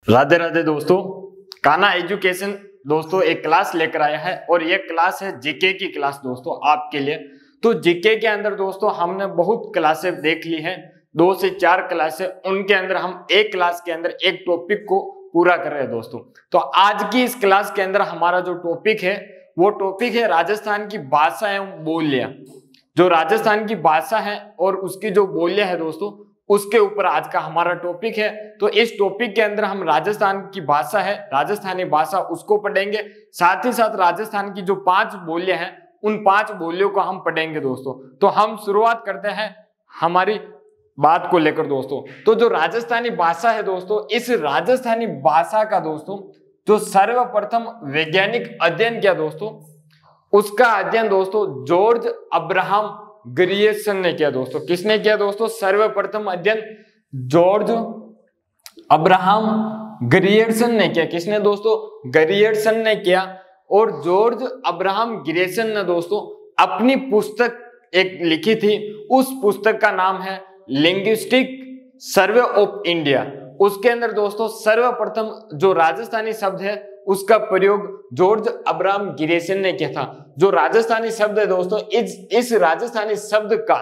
राधे राधे दोस्तों। कान्हा एजुकेशन दोस्तों एक क्लास लेकर आया है और ये क्लास है जीके की क्लास दोस्तों आपके लिए। तो जीके के अंदर दोस्तों हमने बहुत क्लासें देख ली है, 2 से 4 क्लासें, उनके अंदर हम एक क्लास के अंदर एक टॉपिक को पूरा कर रहे हैं दोस्तों। तो आज की इस क्लास के अंदर हमारा जो टॉपिक है वो टॉपिक है राजस्थान की भाषा एवं बोलियां। जो राजस्थान की भाषा है और उसकी जो बोलियां है दोस्तों उसके ऊपर आज का हमारा टॉपिक है। तो इस टॉपिक के अंदर हम राजस्थान की भाषा है, राजस्थानी भाषा, उसको पढ़ेंगे। साथ ही साथ राजस्थान की जो 5 बोलियां हैं उन 5 बोलियों को हम पढ़ेंगे दोस्तों। तो हम शुरुआत करते हैं हमारी बात को लेकर दोस्तों। तो जो राजस्थानी भाषा है दोस्तों, इस राजस्थानी भाषा का दोस्तों जो सर्वप्रथम वैज्ञानिक अध्ययन किया दोस्तों, उसका अध्ययन दोस्तों जॉर्ज अब्राहम ग्रियर्सन ने किया दोस्तों। किसने किया दोस्तों? सर्वप्रथम अध्ययन जॉर्ज अब्राहम ग्रियर्सन ने किया। किसने दोस्तों? ग्रियर्सन ने किया। और जॉर्ज अब्राहम ग्रियर्सन ने दोस्तों अपनी पुस्तक एक लिखी थी, उस पुस्तक का नाम है लिंग्विस्टिक सर्वे ऑफ इंडिया। उसके अंदर दोस्तों सर्वप्रथम जो राजस्थानी शब्द है उसका प्रयोग जॉर्ज अब्राहम ग्रियर्सन ने किया था। जो राजस्थानी शब्द है दोस्तों, इस राजस्थानी शब्द का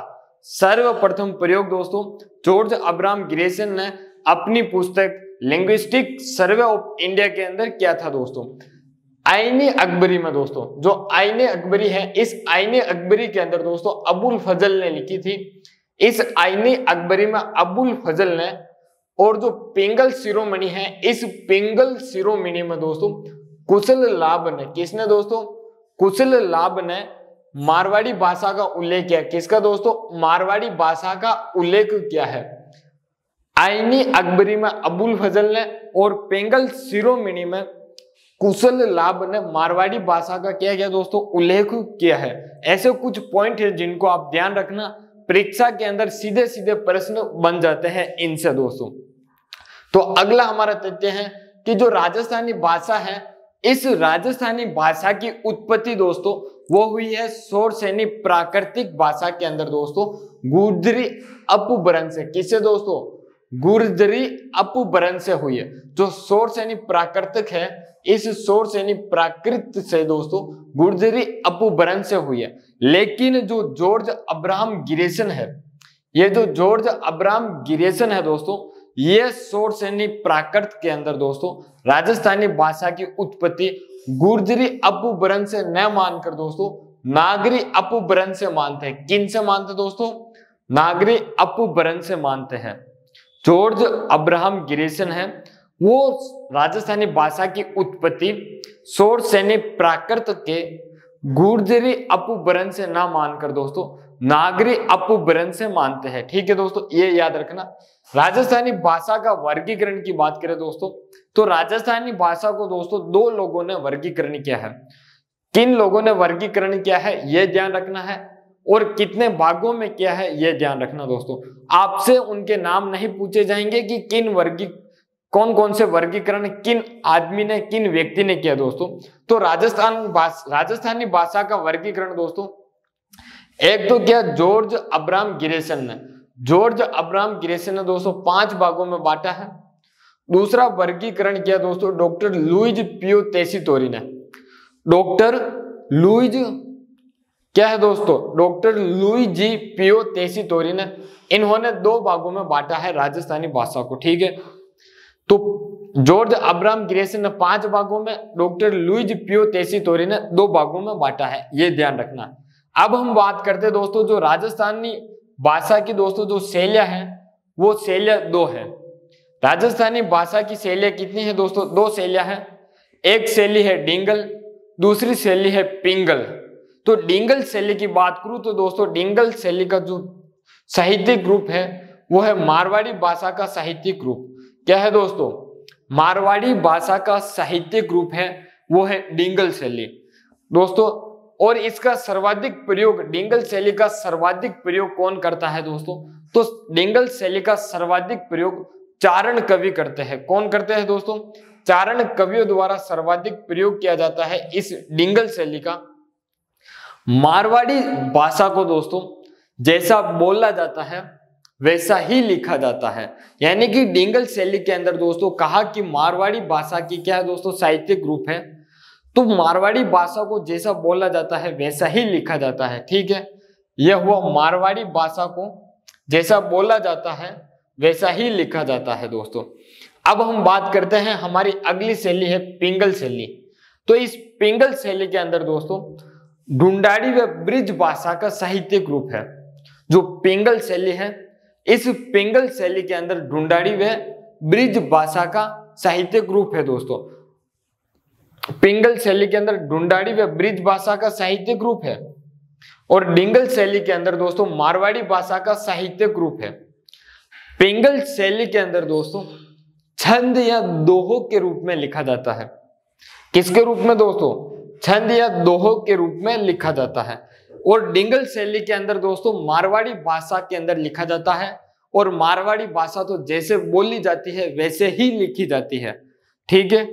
सर्वप्रथम प्रयोग दोस्तों जॉर्ज अब्राहम ग्रियर्सन ने अपनी पुस्तक लिंग्विस्टिक सर्वे ऑफ इंडिया के अंदर किया था दोस्तों। आईने अकबरी में दोस्तों, जो आईने अकबरी है, इस आईने अकबरी के अंदर दोस्तों अबुल फजल ने लिखी थी। इस आईने अकबरी में अबुल फजल ने, और जो पिंगल शिरोमणि है, इस पिंगल शिरोमणि में दोस्तों कुशल लाभ ने, किसने दोस्तों? कुशल लाभ ने मारवाड़ी भाषा का उल्लेख किया। किसका दोस्तों? मारवाड़ी भाषा का उल्लेख किया है। आईनी अकबरी में अबुल फजल ने और पिंगल शिरोमणि में कुशल लाभ ने मारवाड़ी भाषा का क्या किया दोस्तों? उल्लेख किया है। ऐसे कुछ पॉइंट है जिनको आप ध्यान रखना, परीक्षा के अंदर सीधे सीधे प्रश्न बन जाते हैं इनसे दोस्तों। तो अगला हमारा तथ्य है कि जो राजस्थानी भाषा है, इस राजस्थानी भाषा की उत्पत्ति दोस्तों वो हुई है शौरसेनी प्राकृतिक भाषा के अंदर दोस्तों गुर्जरी अपभ्रंश से। किससे दोस्तों? गुर्जरी अपभ्रंश से हुई है। जो शौरसेनी प्राकृतिक है, इस शौरसेनी प्राकृत से दोस्तों गुर्जरी अपभ्रंश से हुई है। लेकिन जो जॉर्ज अब्राहम ग्रियर्सन है, ये जो जॉर्ज अब्राहम ग्रियर्सन है दोस्तों, ये शौरसेनी प्राकृत के अंदर दोस्तों राजस्थानी भाषा की उत्पत्ति गुर्जरी अपभ्रंश से न मानकर दोस्तों नागरी अपभ्रंश से मानते हैं। किन से मानते दोस्तों? नागरी अपभ्रंश से मानते हैं। जॉर्ज अब्राहम ग्रियर्सन है, वो राजस्थानी भाषा की उत्पत्ति शौरसेनी प्राकृत के गुर्जरी अपभ्रंश से ना मानकर दोस्तों नागरी अपभ्रंश से मानते हैं। ठीक है दोस्तों, ये याद रखना। राजस्थानी भाषा का वर्गीकरण की बात करें दोस्तों, तो राजस्थानी भाषा को दोस्तों 2 लोगों ने वर्गीकरण किया है। किन लोगों ने वर्गीकरण किया है ये ध्यान रखना है, और कितने भागों में किया है ये ध्यान रखना दोस्तों। आपसे उनके नाम नहीं पूछे जाएंगे कि कौन कौन से वर्गीकरण किन आदमी ने, किन व्यक्ति ने किया दोस्तों। तो राजस्थानी भाषा का वर्गीकरण दोस्तों एक तो क्या जॉर्ज अब्राहम ग्रियर्सन ने, जॉर्ज अब्राहम ग्रियर्सन ने दोस्तों 5 भागों में बांटा है। दूसरा वर्गीकरण किया दोस्तों डॉक्टर लुइज पियो तेसितोरी ने। डॉक्टर लुइज क्या है दोस्तों? डॉक्टर लुइज पियो तेसितोरी ने, इन्होंने 2 भागों में बांटा है राजस्थानी भाषा को। ठीक है, तो जॉर्ज अब्राहम ग्रियर्सन ने 5 भागों में, डॉक्टर लुइज पियो तेसितोरी ने 2 भागों में बांटा है, ये ध्यान रखना। अब हम बात करते हैं दोस्तों जो राजस्थानी भाषा की दोस्तों जो शैलियां हैं वो शैलियां 2 है। राजस्थानी भाषा की शैलियां कितनी है दोस्तों? 2 शैलियां हैं। एक शैली है डिंगल, दूसरी शैली है पिंगल। तो डिंगल शैली की बात करूं तो दोस्तों डिंगल शैली का जो साहित्यिक रूप है वो है मारवाड़ी भाषा का साहित्यिक रूप। क्या है दोस्तों? मारवाड़ी भाषा का साहित्यिक रूप है वो है डिंगल शैली दोस्तों। और इसका सर्वाधिक प्रयोग, डिंगल शैली का सर्वाधिक प्रयोग कौन करता है दोस्तों? तो डिंगल शैली का सर्वाधिक प्रयोग चारण कवि करते हैं। कौन करते हैं दोस्तों? चारण कवियों द्वारा सर्वाधिक प्रयोग किया जाता है इस डिंगल शैली का। मारवाड़ी भाषा को दोस्तों जैसा बोला जाता है वैसा ही लिखा जाता है। यानी कि डिंगल शैली के अंदर दोस्तों कहा कि मारवाड़ी भाषा की क्या है दोस्तों, साहित्यिक रूप है। तो मारवाड़ी भाषा को जैसा बोला जाता है वैसा ही लिखा जाता है। ठीक है, यह हुआ मारवाड़ी भाषा को जैसा बोला जाता है वैसा ही लिखा जाता है दोस्तों। अब हम बात करते हैं, हमारी अगली शैली है पिंगल शैली। तो इस पिंगल शैली के अंदर दोस्तों ढूंढाड़ी व ब्रिज भाषा का साहित्यिक रूप है। जो पिंगल शैली है, इस पिंगल शैली के अंदर ढूंढाड़ी व ब्रिज भाषा का साहित्यिक रूप है दोस्तों। पिंगल शैली के अंदर ढूंढाड़ी व ब्रिज भाषा का साहित्यिक रूप है और डिंगल शैली के अंदर दोस्तों मारवाड़ी भाषा का साहित्यिक रूप है। पिंगल शैली के अंदर दोस्तों छंद या दोहों के रूप में लिखा जाता है। किसके रूप में दोस्तों? छंद या दोहों के रूप में लिखा जाता है। और डिंगल शैली के अंदर दोस्तों मारवाड़ी भाषा के अंदर लिखा जाता है और मारवाड़ी भाषा तो जैसे बोली जाती है वैसे ही लिखी जाती है। ठीक है,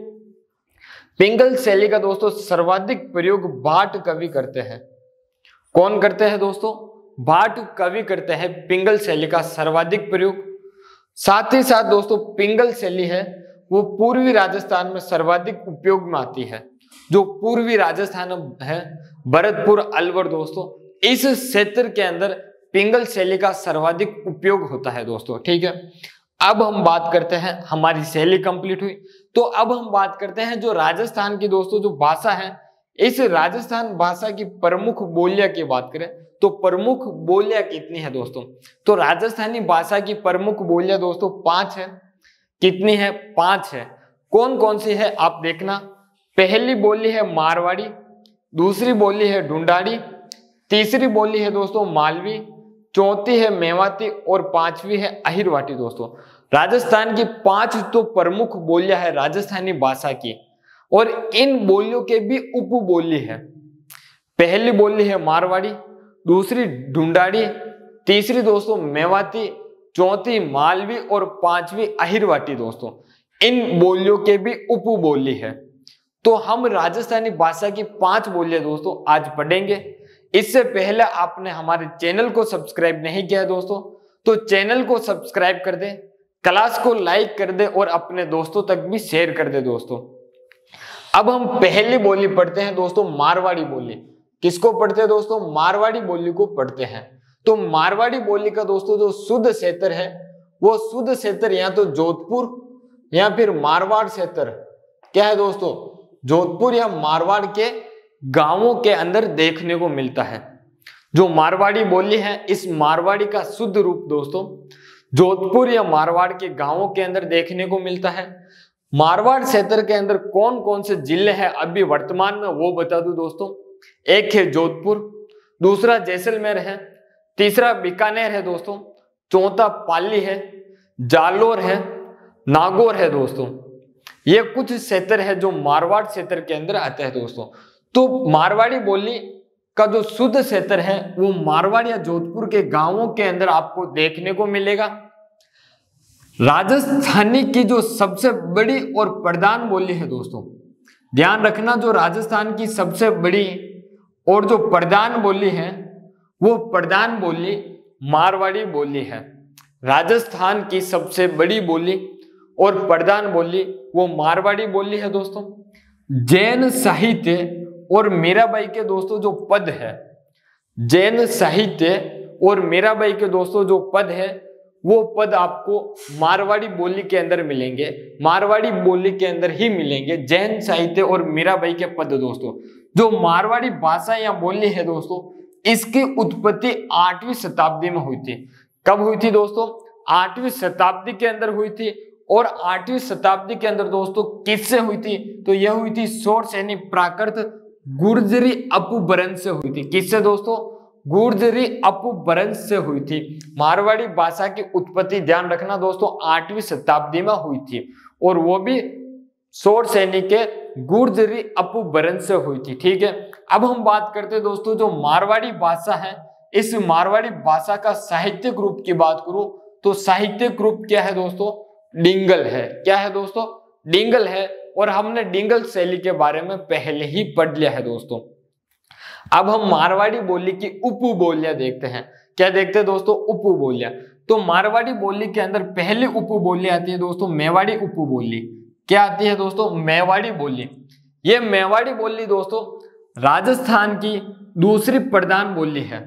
पिंगल शैली का दोस्तों सर्वाधिक प्रयोग भाट कवि करते हैं। कौन करते हैं दोस्तों? भाट कवि करते हैं पिंगल शैली का सर्वाधिक प्रयोग। साथ ही साथ दोस्तों पिंगल शैली है वो पूर्वी राजस्थान में सर्वाधिक उपयोग में आती है। जो पूर्वी राजस्थान है, भरतपुर, अलवर दोस्तों, इस क्षेत्र के अंदर पिंगल शैली का सर्वाधिक उपयोग होता है दोस्तों। ठीक है, अब हम बात करते हैं, हमारी शैली कंप्लीट हुई तो अब हम बात करते हैं जो राजस्थान की दोस्तों जो भाषा है, इस राजस्थान भाषा की प्रमुख बोलियां की बात करें तो प्रमुख बोलियां कितनी है दोस्तों? तो राजस्थानी भाषा की प्रमुख बोलियां दोस्तों 5 है। कितनी है? 5 है। कौन कौन सी है आप देखना। पहली बोली है मारवाड़ी, दूसरी बोली है ढूंढाड़ी, तीसरी बोली है दोस्तों मालवी, चौथी है मेवाती और पांचवी है अहिरवाटी दोस्तों। राजस्थान की 5 तो प्रमुख बोलियां है राजस्थानी भाषा की और इन बोलियों के भी उपबोली है। पहली बोली है मारवाड़ी, दूसरी ढूंढाड़ी, तीसरी दोस्तों मेवाती, चौथी मालवी और पांचवी अहिरवाटी दोस्तों। इन बोलियों के भी उपबोली है। तो हम राजस्थानी भाषा की 5 बोलियां दोस्तों आज पढ़ेंगे। इससे पहले आपने हमारे चैनल को सब्सक्राइब नहीं किया है दोस्तों तो चैनल को सब्सक्राइब कर दें, क्लास को लाइक कर दे और अपने दोस्तों तक भी शेयर कर दे दोस्तों। अब हम पहली बोली पढ़ते हैं दोस्तों, मारवाड़ी बोली। किसको पढ़ते हैं दोस्तों? मारवाड़ी बोली को पढ़ते हैं। तो मारवाड़ी बोली का दोस्तों जो शुद्ध क्षेत्र है वो शुद्ध क्षेत्र या तो जोधपुर या फिर मारवाड़ क्षेत्र क्या है दोस्तों? जोधपुर या मारवाड़ के गांवों के अंदर देखने को मिलता है। जो मारवाड़ी बोली है, इस मारवाड़ी का शुद्ध रूप दोस्तों जोधपुर या मारवाड़ के गांवों के अंदर देखने को मिलता है। मारवाड़ क्षेत्र के अंदर कौन कौन से जिले हैं अभी वर्तमान में वो बता दूं दोस्तों। एक है जोधपुर, दूसरा जैसलमेर है, तीसरा बीकानेर है दोस्तों, चौथा पाली है, जालोर है, नागौर है दोस्तों। ये कुछ क्षेत्र है जो मारवाड़ क्षेत्र के अंदर आते हैं दोस्तों। तो मारवाड़ी बोली का जो शुद्ध क्षेत्र है वो मारवाड़ या जोधपुर के गांवों के अंदर आपको देखने को मिलेगा। राजस्थानी की जो सबसे बड़ी और प्रधान बोली है दोस्तों, ध्यान रखना, जो राजस्थान की सबसे बड़ी और जो प्रधान बोली है वो प्रधान बोली मारवाड़ी बोली है। राजस्थान की सबसे बड़ी बोली और प्रधान बोली वो मारवाड़ी बोली है दोस्तों। जैन साहित्य और मीराबाई के दोस्तों जो पद है, जैन साहित्य और मीराबाई के दोस्तों जो पद है वो पद आपको मारवाड़ी बोली के अंदर मिलेंगे, मारवाड़ी बोली के अंदर ही मिलेंगे जैन साहित्य और मीराबाई के पद दोस्तों। जो मारवाड़ी भाषा या बोली है दोस्तों, इसकी उत्पत्ति 8वीं शताब्दी में हुई थी। कब हुई थी दोस्तों? 8वीं शताब्दी के अंदर हुई थी। और 8वीं शताब्दी के अंदर दोस्तों किससे हुई थी? तो यह हुई थी शोरसेनी प्राकृत गुर्जरी अपभ्रंश से हुई थी। किससे दोस्तों? गुर्जरी अपभ्रंश से हुई थी। मारवाड़ी भाषा की उत्पत्ति ध्यान रखना दोस्तों 8वीं शताब्दी में हुई थी और वो भी शोरसेनी के गुर्जरी अपभ्रंश से हुई थी। ठीक है, अब हम बात करते हैं दोस्तों जो मारवाड़ी भाषा है, इस मारवाड़ी भाषा का साहित्यिक रूप की बात करूं तो साहित्यिक रूप क्या है दोस्तों? डिंगल है। क्या है दोस्तों? डिंगल है। और हमने डिंगल शैली के बारे में पहले ही पढ़ लिया है दोस्तों। अब हम मारवाड़ी बोली की उपबोलियां देखते हैं। क्या देखते हैं दोस्तों? उपबोलियां। तो मारवाड़ी बोली के अंदर पहली उपबोली आती है दोस्तों मेवाड़ी उपबोली। क्या आती है दोस्तों? मेवाड़ी बोली। ये मेवाड़ी बोली दोस्तों राजस्थान की दूसरी प्रधान बोली है।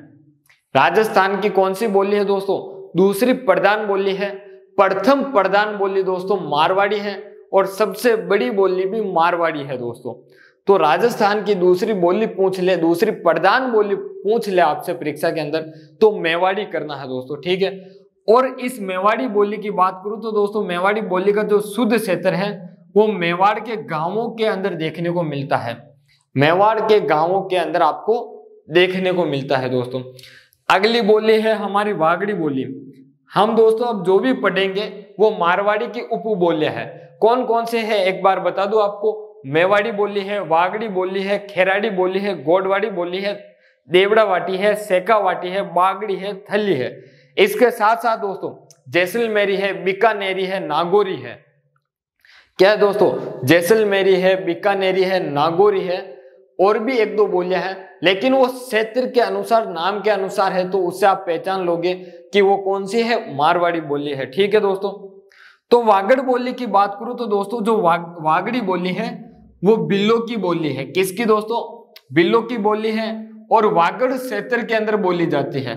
राजस्थान की कौन सी बोली है दोस्तों? दूसरी प्रधान बोली है। प्रथम प्रधान बोली दोस्तों मारवाड़ी है और सबसे बड़ी बोली भी मारवाड़ी है दोस्तों। तो राजस्थान की दूसरी बोली पूछ ले, दूसरी प्रधान बोली पूछ ले आपसे परीक्षा के अंदर, तो मेवाड़ी करना है दोस्तों, ठीक है। और इस मेवाड़ी बोली की बात करूं तो दोस्तों मेवाड़ी बोली का जो शुद्ध क्षेत्र है वो मेवाड़ के गांवों के अंदर देखने को मिलता है। मेवाड़ के गांवों के अंदर आपको देखने को मिलता है दोस्तों। अगली बोली है हमारी वागड़ी बोली। हम दोस्तों अब जो भी पढ़ेंगे वो मारवाड़ी की उपबोलियां है। कौन कौन से है एक बार बता दूं आपको। मेवाड़ी बोली है, वागड़ी बोली है, खेराड़ी बोली है, गोडवाड़ी बोली है, देवड़ा वाटी है, सेका वाटी है, बागड़ी है, थली है। इसके साथ साथ दोस्तों जैसलमेरी है, बीकानेरी है, नागौरी है। क्या है दोस्तों? जैसलमेरी है, बीकानेरी है, नागौरी है, और भी एक दो बोलियां हैं, लेकिन वो क्षेत्र के अनुसार नाम के अनुसार है, तो उससे आप पहचान लोगे कि वो कौन सी है, मारवाड़ी बोली है, ठीक है दोस्तों। तो वागड़ बोली की बात करूं तो दोस्तों जो वागड़ी बोली है वो बिल्लो की बोली है। किसकी दोस्तों? बिल्लो की बोली है और वागड़ क्षेत्र के अंदर बोली जाती है।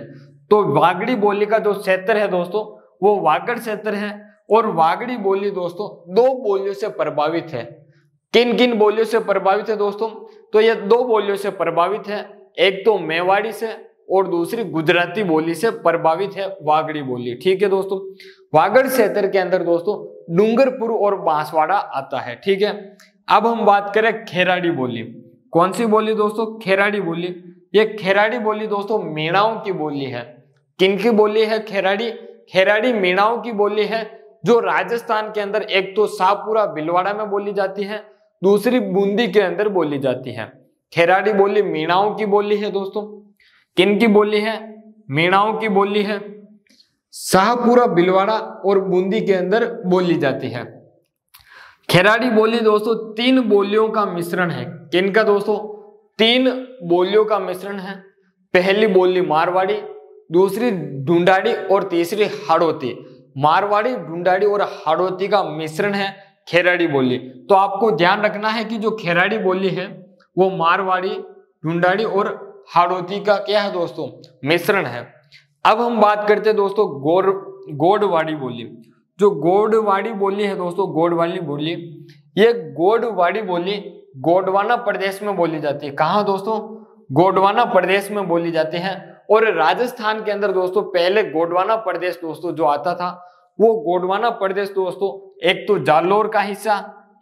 तो वागड़ी बोली का जो क्षेत्र है दोस्तों वो वागड़ क्षेत्र है। और वागड़ी बोली दोस्तों दो बोलियों से प्रभावित है। किन किन बोलियों से प्रभावित है दोस्तों? तो ये दो बोलियों से प्रभावित है, एक तो मेवाड़ी से और दूसरी गुजराती बोली से प्रभावित है वागड़ी बोली, ठीक है दोस्तों। वागड़ क्षेत्र के अंदर दोस्तों डूंगरपुर और बांसवाड़ा आता है, ठीक है। अब हम बात करें खेराड़ी बोली। कौन सी बोली दोस्तों? खेराड़ी बोली। ये खेराड़ी बोली दोस्तों मीणाओं की बोली है। किनकी बोली है? खेराड़ी। खेराड़ी मीणाओं की बोली है जो राजस्थान के अंदर एक तो शाहपुरा भीलवाड़ा में बोली जाती है, दूसरी बूंदी के अंदर बोली जाती है। खेराड़ी बोली मीणाओं की बोली है दोस्तों। किनकी बोली है? मीणाओं की बोली है। शाहपुरा भीलवाड़ा और बूंदी के अंदर बोली जाती है। खेराड़ी बोली दोस्तों तीन बोलियों का मिश्रण है। किनका दोस्तों? तीन बोलियों का मिश्रण है। पहली बोली मारवाड़ी, दूसरी ढूंढाड़ी और तीसरी हाड़ौती। मारवाड़ी, ढूंढाड़ी और हाड़ौती का मिश्रण है खेराड़ी बोली। तो आपको ध्यान रखना है कि जो खेराड़ी बोली है वो मारवाड़ी, ढूंढाड़ी और हाड़ौती का क्या है दोस्तों? मिश्रण है। अब हम बात करते हैं दोस्तों गोडवाड़ी बोली। जो गोडवाड़ी बोली है दोस्तों, गोडवाड़ी बोली, ये गोडवाड़ी बोली गोंडवाना प्रदेश में बोली जाती है। कहाँ दोस्तों? गोंडवाना प्रदेश में बोली जाती है। और राजस्थान के अंदर दोस्तों पहले गोंडवाना प्रदेश दोस्तों जो आता था वो गोंडवाना प्रदेश दोस्तों एक तो जालोर का हिस्सा,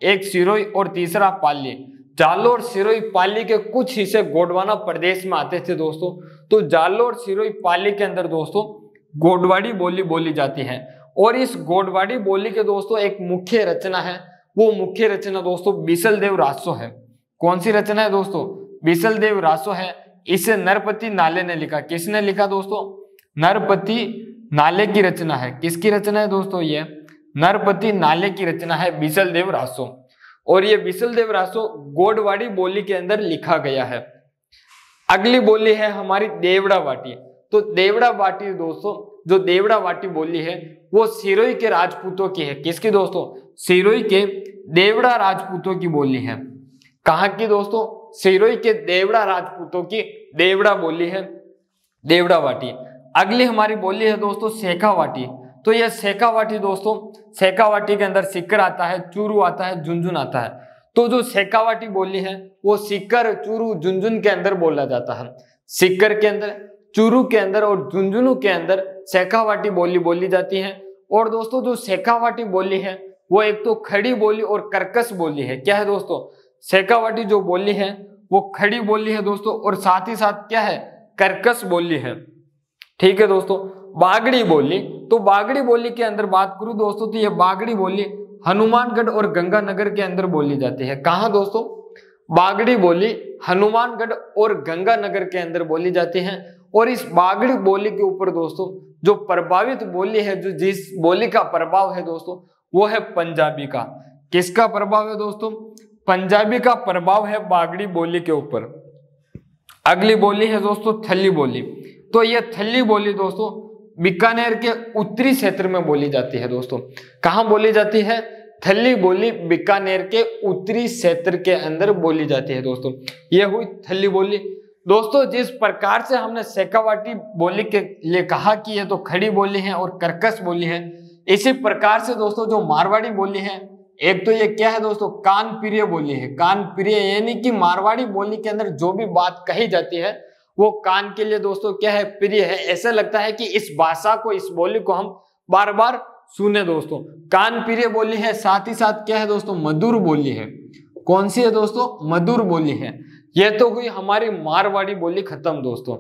एक सिरोही और तीसरा पाली। जालोर, सिरोही, पाली के कुछ हिस्से गोंडवाना प्रदेश में आते थे दोस्तों। तो जालोर, सिरोही, पाली के अंदर दोस्तों गोडवाड़ी बोली बोली जाती है। और इस गोडवाड़ी बोली के दोस्तों एक मुख्य रचना है, वो मुख्य रचना दोस्तों बीसलदेव रासो है। कौन सी रचना है दोस्तों? बीसलदेव रासो है। इसे नरपति नाले ने लिखा। किसने लिखा दोस्तों? नरपति नाले की रचना है। किसकी रचना है दोस्तों? ये नरपति नाले की रचना है बीसलदेव रासो। और ये बीसलदेव रासो गोडवाड़ी बोली के अंदर लिखा गया है। अगली बोली है हमारी देवड़ा वाटी। तो देवड़ा वाटी दोस्तों, जो देवड़ा वाटी बोली है वो सिरोही के राजपूतों की है। किसकी दोस्तों? सिरोही के देवड़ा राजपूतों की बोली है। कहाँ की दोस्तों? सिरोही के देवड़ा राजपूतों की देवड़ा बोली है, देवड़ा वाटी। अगली हमारी बोली है दोस्तों सेखावाटी। तो यह सेखावाटी दोस्तों, सेखावाटी के अंदर सिक्कर आता है, चूरू आता है, झुंझुन आता है। तो जो सेखावाटी बोली है वो सिक्कर, चूरू, झुंझुन के अंदर बोला जाता है। सिक्कर के अंदर, चूरू के अंदर और झुंझुनू के अंदर सेखावाटी बोली बोली जाती है। और दोस्तों जो सेखावाटी बोली है वो एक तो खड़ी बोली और कर्कश बोली है। क्या है दोस्तों? सेखावाटी जो बोली है वो खड़ी बोली है दोस्तों और साथ ही साथ क्या है? कर्कश बोली है, ठीक है दोस्तों। बागड़ी बोली, तो बागड़ी बोली के अंदर बात करूं दोस्तों तो ये बागड़ी बोली हनुमानगढ़ और गंगानगर के अंदर बोली जाती है। कहां दोस्तों? बागड़ी बोली हनुमानगढ़ और गंगानगर के अंदर बोली जाती है। और इस बागड़ी बोली के ऊपर दोस्तों जो प्रभावित बोली है, जो जिस बोली का प्रभाव है दोस्तों वो है पंजाबी का। किसका प्रभाव है दोस्तों? पंजाबी का प्रभाव है बागड़ी बोली के ऊपर। अगली बोली है दोस्तों थली बोली। तो यह थली बोली दोस्तों बीकानेर के उत्तरी क्षेत्र में बोली जाती है दोस्तों। कहां बोली जाती है? थल्ली बोली बीकानेर के उत्तरी क्षेत्र के अंदर बोली जाती है दोस्तों। यह हुई थल्ली बोली। दोस्तों जिस प्रकार से हमने शेखावाटी बोली के लिए कहा कि ये तो खड़ी बोली है और कर्कश बोली है, इसी प्रकार से दोस्तों जो मारवाड़ी बोली है, एक तो ये क्या है दोस्तों, कान प्रिय बोली है। कान प्रिय यानी कि मारवाड़ी बोली के अंदर जो भी बात कही जाती है वो कान के लिए दोस्तों क्या है, प्रिय है। ऐसा लगता है कि इस भाषा को, इस बोली को हम बार बार सुने दोस्तों। कान प्रिय बोली है, साथ ही साथ क्या है दोस्तों, मधुर बोली है। कौन सी है दोस्तों? मधुर बोली है। यह तो हुई हमारी मारवाड़ी बोली खत्म दोस्तों।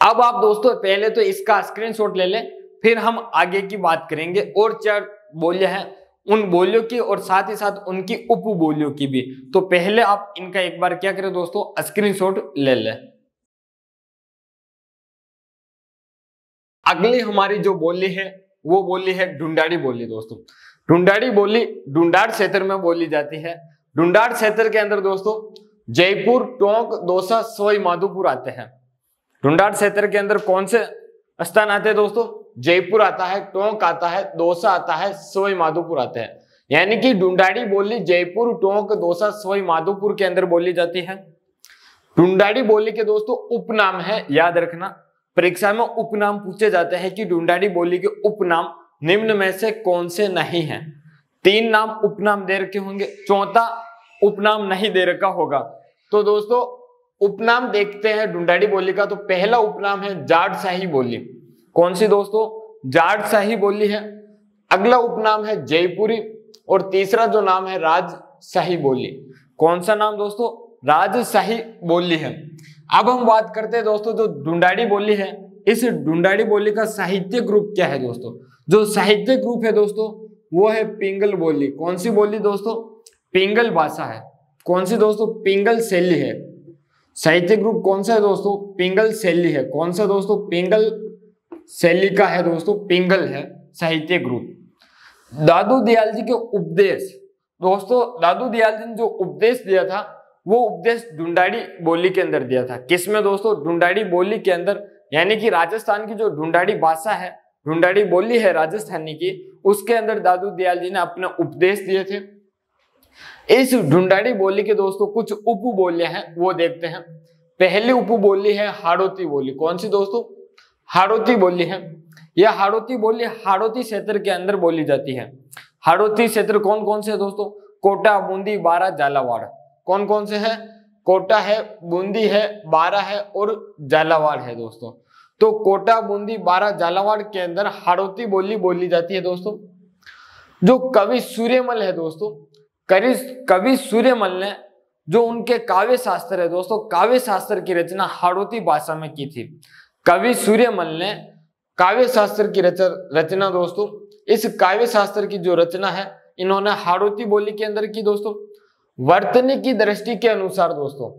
अब आप दोस्तों पहले तो इसका स्क्रीनशॉट ले लें, फिर हम आगे की बात करेंगे और 4 बोलियां हैं उन बोलियों की और साथ ही साथ उनकी उप बोलियों की भी। तो पहले आप इनका एक बार क्या करें दोस्तों, स्क्रीनशॉट ले लें। अगली हमारी जो बोली है वो बोली है ढूंढाड़ी बोली दोस्तों। ढूंढाड़ी बोली ढूंढाड़ क्षेत्र में बोली जाती है। ढूंढाड़ क्षेत्र के अंदर दोस्तों जयपुर, टोंक, दौसा, सवाई माधोपुर आते हैं। ढूंढाड़ क्षेत्र के अंदर कौन से स्थान आते हैं दोस्तों? जयपुर आता है, टोंक आता है, दौसा आता है, सवाई माधोपुर आते हैं। यानी कि ढूंढाड़ी बोली जयपुर, टोंक, दौसा, सवाई माधोपुर के अंदर बोली जाती है। ढूंढाड़ी बोली के दोस्तों उपनाम है, याद रखना परीक्षा में उपनाम पूछे जाते हैं कि ढूंढाड़ी बोली के उपनाम निम्न में से कौन से नहीं हैं। 3 नाम उपनाम दे रखे होंगे, चौथा उपनाम नहीं दे रखा होगा। तो दोस्तों उपनाम देखते हैं ढूंढाड़ी बोली का। तो पहला उपनाम है जाटशाही बोली। कौन सी दोस्तों? जाटशाही बोली है। अगला उपनाम है जयपुरी और तीसरा जो नाम है राजशाही बोली। कौन सा नाम दोस्तों? राजशाही बोली है। अब हम बात करते हैं दोस्तों जो ढूंढाड़ी बोली है, इस ढूंढाड़ी बोली का साहित्यिक रूप क्या है दोस्तों? जो साहित्यिक रूप है दोस्तों वो है पिंगल बोली। कौन सी बोली दोस्तों? पिंगल भाषा है। कौन सी दोस्तों? पिंगल शैली है। साहित्यिक रूप कौन सा है दोस्तों? पिंगल शैली है। कौन सा दोस्तों? पिंगल शैली का है दोस्तों, पिंगल है साहित्यिक रूप। दादू दयाल जी के उपदेश दोस्तों, दादू दयाल जी ने जो उपदेश दिया था वो उपदेश ढूंढाड़ी बोली के अंदर दिया था। किसमें दोस्तों? ढूंढाड़ी बोली के अंदर। यानी कि राजस्थान की जो ढूंढाड़ी भाषा है, ढूंढाड़ी बोली है राजस्थानी की, उसके अंदर दादू दयाल जी ने अपने उपदेश दिए थे। इस ढूंढाड़ी बोली के दोस्तों कुछ उप बोलियां हैं वो देखते हैं। पहली उप बोली है हाड़ौती बोली। कौन सी दोस्तों? हाड़ौती बोली है। यह हाड़ौती बोली हाड़ौती क्षेत्र के अंदर बोली जाती है। हाड़ौती क्षेत्र कौन कौन से है दोस्तों? कोटा, बूंदी, बारा, झालावाड़। कौन कौन से हैं? कोटा है, बूंदी है, बारा है और झालावाड़ है दोस्तों। तो कोटा, बूंदी, बारा, झालावाड़ के अंदर हाड़ौती बोली बोली जाती है दोस्तों। जो कवि सूर्यमल है दोस्तों, कवि सूर्यमल ने जो उनके काव्य शास्त्र है दोस्तों, काव्य शास्त्र की रचना हाड़ौती भाषा में की थी। कवि सूर्यमल ने काव्य शास्त्र की रचना दोस्तों, इस काव्य शास्त्र की जो रचना है इन्होंने हाड़ौती बोली के अंदर की दोस्तों। वर्तनी की दृष्टि के अनुसार दोस्तों,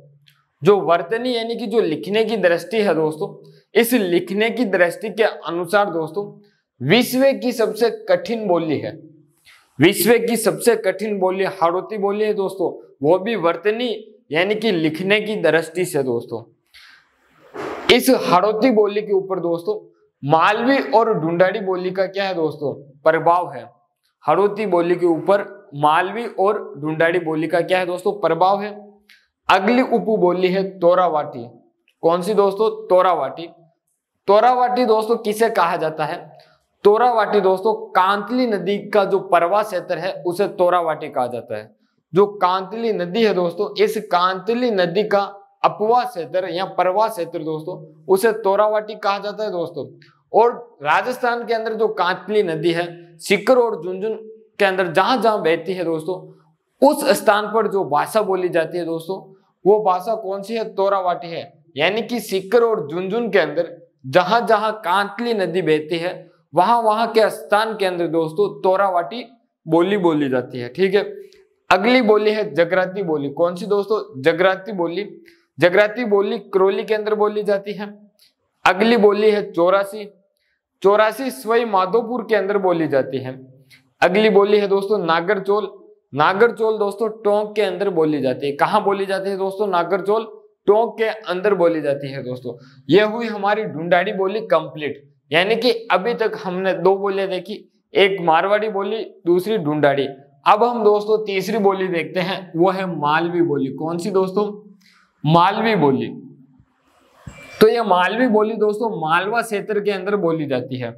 जो वर्तनी यानी कि जो लिखने की दृष्टि है दोस्तों, इस लिखने की दृष्टि के अनुसार दोस्तों विश्व की सबसे कठिन बोली है। विश्व की सबसे कठिन बोली हाड़ौती बोली है दोस्तों, वो भी वर्तनी यानी कि लिखने की दृष्टि से दोस्तों। इस हाड़ौती बोली के ऊपर दोस्तों मालवी और ढूंढाड़ी बोली का क्या है दोस्तों? प्रभाव है। हाड़ौती बोली के ऊपर मालवी और ढूंढाड़ी बोली का क्या है दोस्तों? प्रभाव है। अगली उप बोली है तोरावाटी। कौन सी दोस्तों? तोरावाटी। तोरावाटी दोस्तों किसे कहा जाता है? तोरावाटी दोस्तों कांतली नदी का जो परवा क्षेत्र है उसे तोरावाटी कहा जाता है। जो कांतली नदी है दोस्तों, इस कांतली नदी का अपवा क्षेत्र या परवा क्षेत्र दोस्तों उसे तोरावाटी कहा जाता है दोस्तों। और राजस्थान के अंदर जो कांतली नदी है, सीकर और झुंझुनू के अंदर जहां जहां बहती है दोस्तों, उस स्थान पर जो भाषा बोली जाती है दोस्तों, वो भाषा कौन सी है? तोरावाटी है। यानी कि सीकर और झुंझुनू के अंदर जहां जहां कांतली नदी बहती है वहां वहां के स्थान के अंदर दोस्तों तोरावाटी बोली बोली जाती है। ठीक है। अगली बोली है जगराती बोली। कौन सी दोस्तों? जगराती बोली। जगराती बोली करौली के अंदर बोली जाती है। अगली बोली है चौरासी। चौरासी सवाई माधोपुर के अंदर बोली जाती है। अगली बोली है दोस्तों नागरचौल। नागरचौल दोस्तों टोंक के अंदर बोली जाती है। कहां बोली जाती है दोस्तों? नागरचौल टोंक के अंदर बोली जाती है दोस्तों। यह हुई हमारी ढूंढाड़ी बोली कंप्लीट। यानी कि अभी तक हमने दो बोलियां देखी, एक मारवाड़ी बोली, दूसरी ढूंढाड़ी। अब हम दोस्तों तीसरी बोली देखते हैं, वो है मालवी बोली। कौन सी दोस्तों? मालवी बोली। तो ये मालवी बोली दोस्तों मालवा क्षेत्र के अंदर बोली जाती है,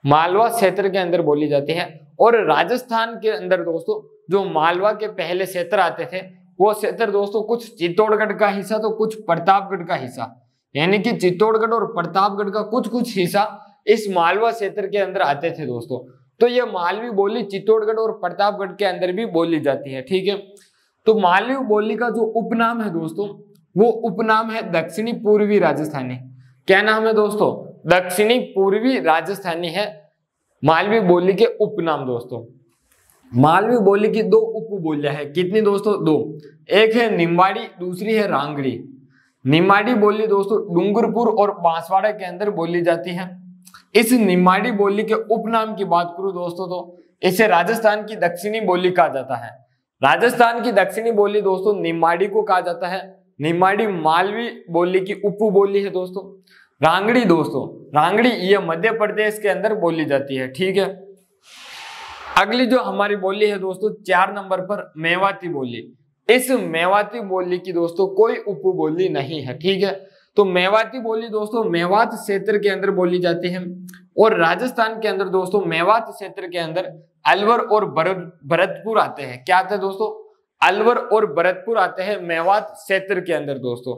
मालवा क्षेत्र के अंदर बोली जाती है। और राजस्थान के अंदर दोस्तों जो मालवा के पहले क्षेत्र आते थे, वो क्षेत्र दोस्तों कुछ चित्तौड़गढ़ का हिस्सा तो कुछ प्रतापगढ़ का हिस्सा, यानी कि चित्तौड़गढ़ और प्रतापगढ़ का कुछ कुछ हिस्सा इस मालवा क्षेत्र के अंदर आते थे दोस्तों। तो ये मालवी बोली चित्तौड़गढ़ और प्रतापगढ़ के अंदर भी बोली जाती है, ठीक है। तो मालवी बोली का जो उपनाम है दोस्तों, वो उपनाम है दक्षिणी पूर्वी राजस्थानी। क्या नाम है दोस्तों? दक्षिणी पूर्वी राजस्थानी है मालवी बोली के उपनाम दोस्तों। मालवी बोली की दो उपबोलियां है, कितनी दोस्तों? दो। एक है निम्बाड़ी, दूसरी है रांगड़ी। निम्बाड़ी बोली दोस्तों डूंगरपुर और बांसवाड़ा के अंदर बोली जाती है। इस निम्बाड़ी बोली के उपनाम की बात करूं दोस्तों तो इसे राजस्थान की दक्षिणी बोली कहा जाता है। राजस्थान की दक्षिणी बोली दोस्तों निम्बाड़ी को कहा जाता है। निम्बाड़ी मालवी बोली की उपबोली है दोस्तों। रांगड़ी दोस्तों, रांगड़ी ये मध्य प्रदेश के अंदर बोली जाती है, ठीक है। अगली जो हमारी बोली है दोस्तों 4 नंबर पर मेवाती बोली। इस मेवाती बोली की दोस्तों कोई उपबोली नहीं है, ठीक है। तो मेवाती बोली दोस्तों मेवात क्षेत्र के अंदर बोली जाती है। और राजस्थान के अंदर दोस्तों मेवात क्षेत्र के अंदर अलवर और भरतपुर आते हैं। क्या आते हैं दोस्तों? अलवर और भरतपुर आते हैं मेवात क्षेत्र के अंदर दोस्तों।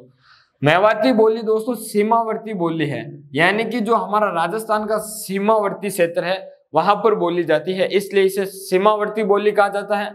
मेवाती बोली दोस्तों सीमावर्ती बोली है, यानी कि जो हमारा राजस्थान का सीमावर्ती क्षेत्र है वहां पर बोली जाती है, इसलिए इसे सीमावर्ती बोली कहा जाता है।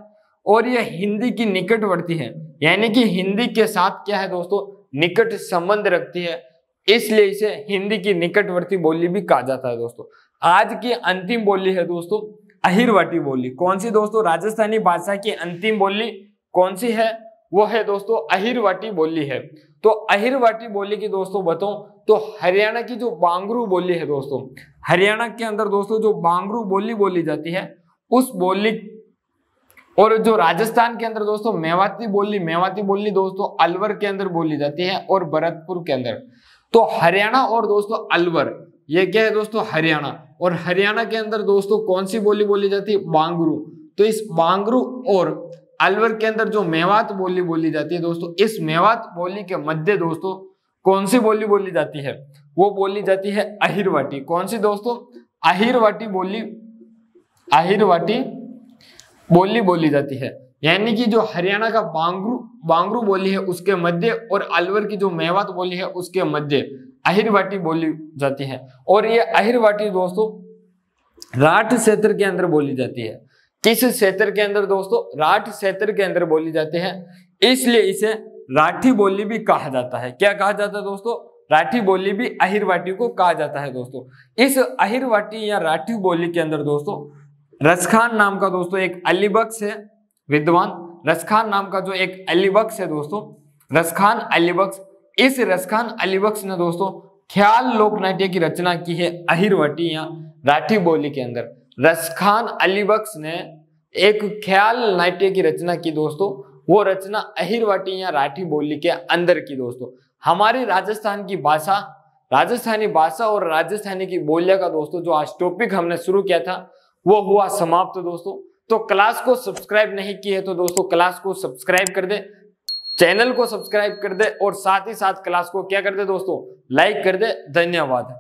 और यह हिंदी की निकटवर्ती है, यानी कि हिंदी के साथ क्या है दोस्तों? निकट संबंध रखती है, इसलिए इसे हिंदी की निकटवर्ती बोली भी कहा जाता है दोस्तों। आज की अंतिम बोली है दोस्तों अहिरवाटी बोली। कौन सी दोस्तों? राजस्थानी भाषा की अंतिम बोली कौन सी है? वो है दोस्तों अहिरवाटी बोली है। तो अहिरवाटी बोली की दोस्तों बताऊं तो हरियाणा की जो बांगरू बोली है दोस्तों, हरियाणा के अंदर दोस्तों जो बांगरू बोली बोली जाती है उस बोली, और जो राजस्थान के अंदर दोस्तों मेवाती बोली दोस्तों अलवर के अंदर बोली जाती है और भरतपुर के अंदर। तो हरियाणा और दोस्तों अलवर ये क्या है दोस्तों? हरियाणा। और हरियाणा के अंदर दोस्तों कौन सी बोली बोली जाती है? बांगरू। तो इस बांगरू और अलवर के अंदर जो मेवात बोली बोली जाती है दोस्तों, इस मेवात बोली के मध्य दोस्तों कौन सी बोली बोली जाती है? वो बोली जाती है अहिरवाटी। कौन सी दोस्तों? अहिरवाटी बोली, अहिरवाटी बोली बोली जाती है। यानी कि जो हरियाणा का बांगरू बोली है उसके मध्य और अलवर की जो मेवात बोली है उसके मध्य अहिरवाटी बोली जाती है। और ये अहिरवाटी दोस्तों राठ क्षेत्र के अंदर बोली जाती है। किस क्षेत्र के अंदर दोस्तों? राठ क्षेत्र के अंदर बोली जाती है, इसलिए इसे राठी बोली भी कहा जाता है। क्या कहा जाता है दोस्तों? राठी बोली भी अहिरवाटी को कहा जाता है दोस्तों। इस अहिरवाटी या राठी बोली के अंदर दोस्तों रसखान नाम का दोस्तों एक अलीबख्श है, विद्वान रसखान नाम का जो एक अलीबख्श है दोस्तों, रसखान अलीबख्श, इस रसखान अलीबख्श ने दोस्तों ख्याल लोक नाट्य की रचना की है अहिरवाटी या राठी बोली के अंदर। रसखान अलीबख्श ने एक ख्याल नाट्य की रचना की दोस्तों, वो रचना अहिरवाटी या राठी बोली के अंदर की दोस्तों। हमारी राजस्थान की भाषा, राजस्थानी भाषा और राजस्थानी की बोलियां का दोस्तों जो आज टॉपिक हमने शुरू किया था वो हुआ समाप्त दोस्तों। तो क्लास को सब्सक्राइब नहीं किए तो दोस्तों क्लास को सब्सक्राइब कर दे, चैनल को सब्सक्राइब कर दे और साथ ही साथ क्लास को क्या कर दे दोस्तों? लाइक कर दे। धन्यवाद।